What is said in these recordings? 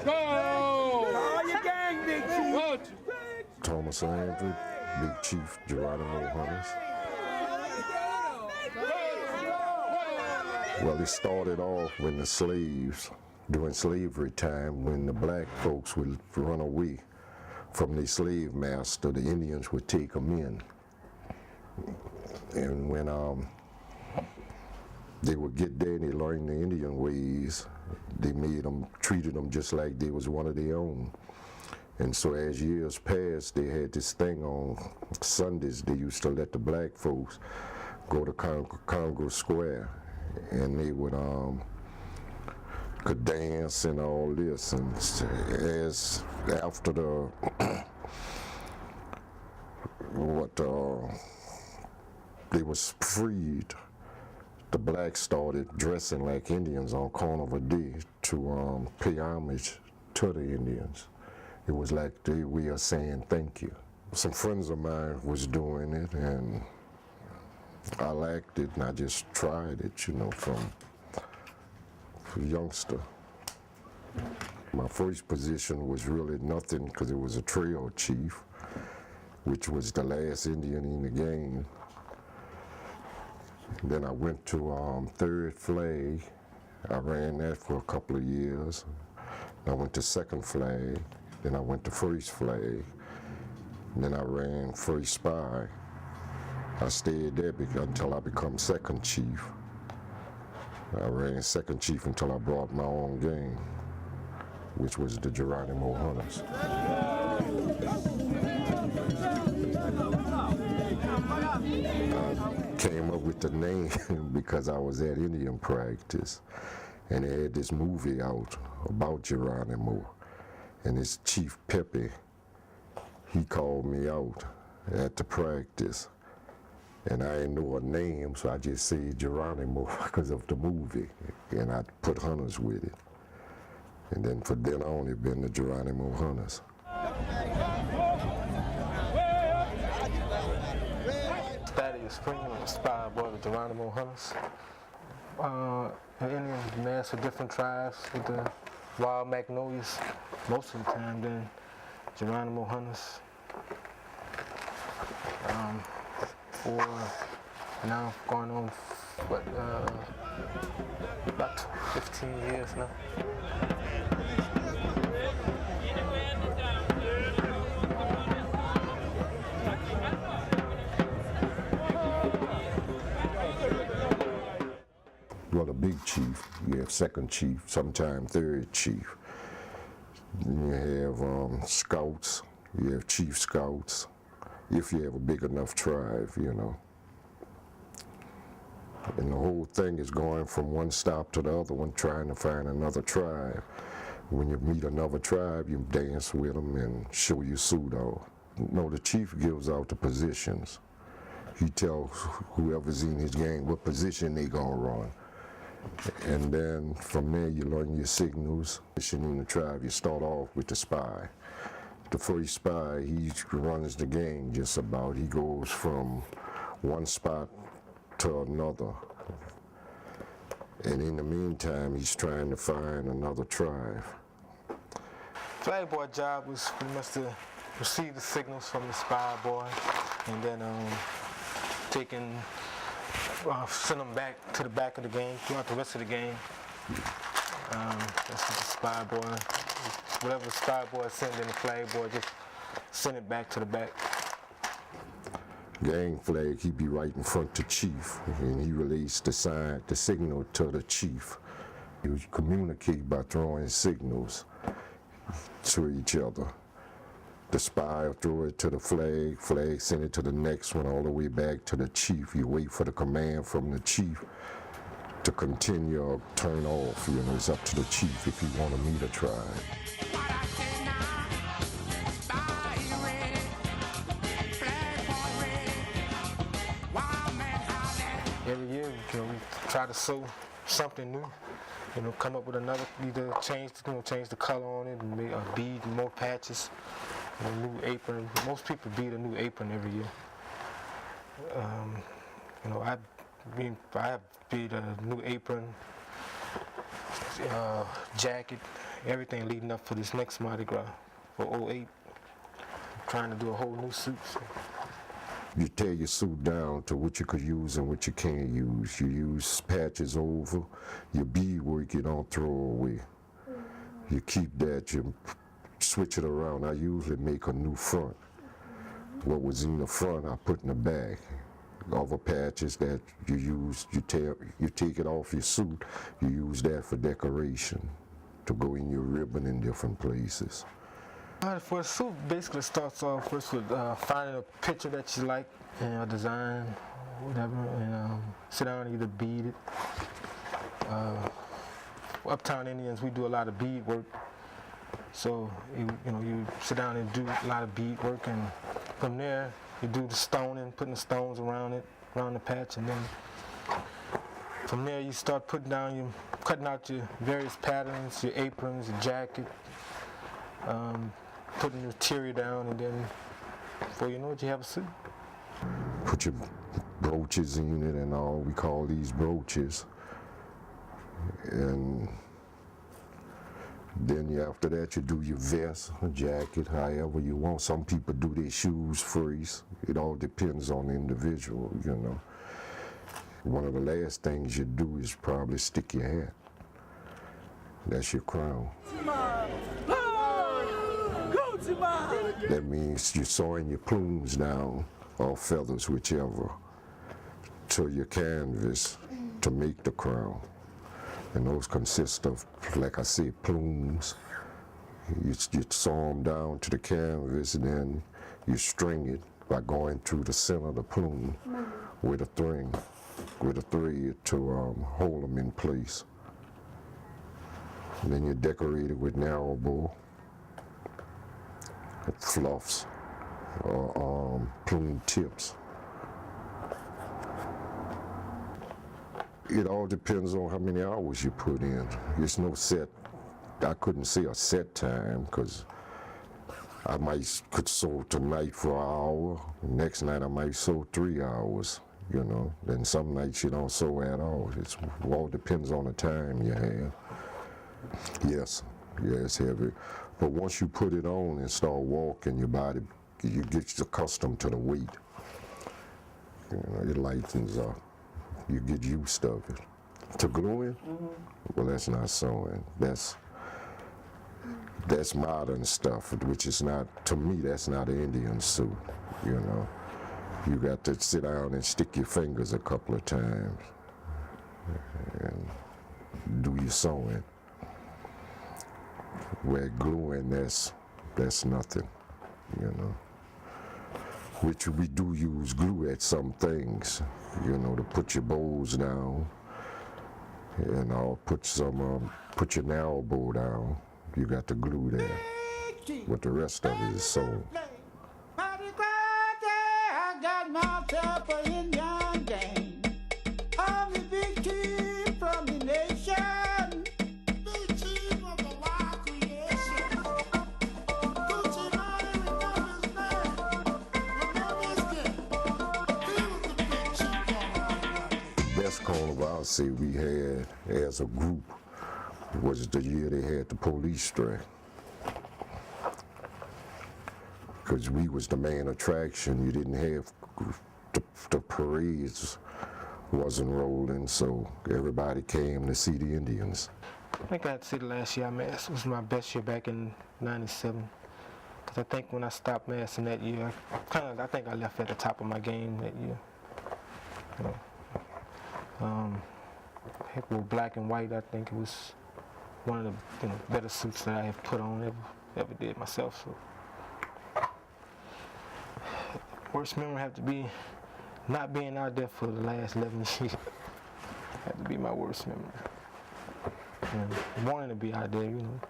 All your gang, Big Chief. Thomas Landry, Big Chief Geronimo Hunters. Well, it started off when the slaves, during slavery time, when the black folks would run away from their slave master, the Indians would take them in. And when they would get there and they learned the Indian ways, they treated them just like they was one of their own. And so as years passed, they had this thing on Sundays, they used to let the black folks go to Congress Square, and they would could dance and all this. And as after the they was freed, the blacks started dressing like Indians on Carnival Day to pay homage to the Indians. It was like their way of saying thank you. Some friends of mine was doing it, and I liked it, and I just tried it, you know, from a youngster. My first position was really nothing because it was a trail chief, which was the last Indian in the game. Then I went to third flag. I ran that for a couple of years. I went to second flag. Then I went to first flag. Then I ran first spy. I stayed there until I become second chief. I ran second chief until I brought my own game, which was the Geronimo Hunters. I came up with the name because I was at Indian practice, and they had this movie out about Geronimo. And this Chief Pepe, he called me out at the practice. And I didn't know a name, so I just said Geronimo because of the movie. And I put Hunters with it. And then from then on, it's been the Geronimo Hunters. Static is Spring, inspired by the Geronimo Hunters. Indians mass with different tribes with the wild magnolias most of the time, then Geronimo Hunters. For now going on what, about 15 years now. Well, the big chief, you have second chief, sometimes third chief. You have scouts, you have chief scouts, if you have a big enough tribe, you know. And the whole thing is going from one stop to the other one, trying to find another tribe. When you meet another tribe, you dance with them and show your suit off. No, the chief gives out the positions. He tells whoever's in his gang what position they gonna run. And then from there you learn your signals. In the tribe, you start off with the spy. The first spy, he runs the game just about. He goes from one spot to another. And in the meantime, he's trying to find another tribe. Flag boy job was pretty much to receive the signals from the spy boy and then send them back to the back of the game, throughout the rest of the game. That's what the spy boy, whatever the spy boy sent in the flag boy, just send it back to the back. Gang flag, he'd be right in front to chief, and he relays the signal to the chief. He would communicate by throwing signals to each other. The spy will throw it to the flag send it to the next one, all the way back to the chief. You wait for the command from the chief to continue or turn off. You know, it's up to the chief if you want to meet a tribe. Every year, we try to sew something new. Come up with another, either change the color on it, and make a bead, more patches, a new apron. Most people bead a new apron every year. I bead a new apron, jacket, everything leading up for this next Mardi Gras for 08. Trying to do a whole new suit. So. You tear your suit down to what you could use and what you can't use. You use patches over, your beadwork you don't throw away. You keep that, you switch it around. I usually make a new front. What was in the front, I put in the back. Other patches that you use, you take it off your suit, you use that for decoration to go in your ribbon in different places. For a suit, basically starts off first with finding a picture that you like, a design, whatever, and sit down and either bead it. Uptown Indians, we do a lot of bead work, so you sit down and do a lot of bead work, and from there you do the stoning, putting the stones around it, around the patch, and then from there you start cutting out your various patterns, your aprons, your jacket. Putting your material down, and then before you know it, you have a suit. Put your brooches in it and all. We call these brooches. And then after that, you do your vest, a jacket, however you want. Some people do their shoes first. It all depends on the individual, you know. One of the last things you do is probably stick your hat. That's your crown. That means you're sewing your plumes down, or feathers, whichever, to your canvas to make the crown. And those consist of, like I said, plumes. You sew them down to the canvas, and then you string it by going through the center of the plume with a thread to hold them in place. And then you decorate it with narrow bow, fluffs, or plume tips. It all depends on how many hours you put in. There's no set, I couldn't say a set time, because I could sew tonight for an hour, next night I might sew 3 hours, you know. Then some nights you don't sew at all. It all depends on the time you have. Yes, it's heavy. But once you put it on and start walking, your body, you get accustomed to the weight. You know, it lightens up. You get used to it. To gluing, well, that's not sewing. That's modern stuff, which is not, to me, that's not an Indian suit, you know. You got to sit down and stick your fingers a couple of times and do your sewing. Where gluing, that's nothing, you know. Which we do use glue at some things, you know, to put your bows down, and I'll put your narrow bow down. You got to glue there, but the rest of it is sewn. I got myself an Indian game. I'm the big chief from the nation. Big chief of the wild creation. Gucci Mane, remember his name. Remember his game. He was the big chief on our Best carnival I'll say we had as a group was the year they had the police strike. Because we was the main attraction. You didn't have, the parades wasn't rolling, so everybody came to see the Indians. I think I had to say the last year I masked was my best year back in '97. Because I think when I stopped masking that year, I think I left at the top of my game that year. You know, heck, with black and white, I think it was one of the better suits that I have put on ever did myself. So. Worst memory have to be not being out there for the last 11 years. Had to be my worst memory. And wanting to be out there, you know,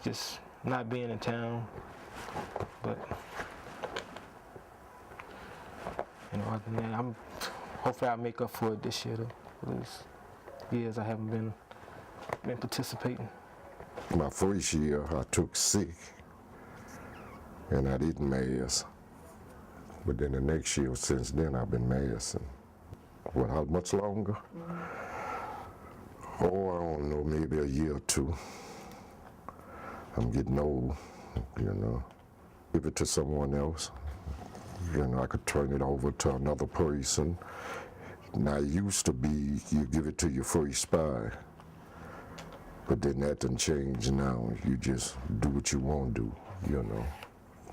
just not being in town. But you know, other than that, hopefully I'll make up for it this year though. For those years I haven't been participating. My first year I took sick and I didn't mask. But then the next year, since then, I've been masking. What, how much longer? Oh, I don't know, maybe a year or two. I'm getting old, you know. Give it to someone else. You know, I could turn it over to another person. Now, it used to be you give it to your first spy, but then that done changed now. You just do what you want to do, you know.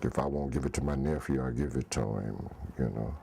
If I won't give it to my nephew, I give it to him, you know.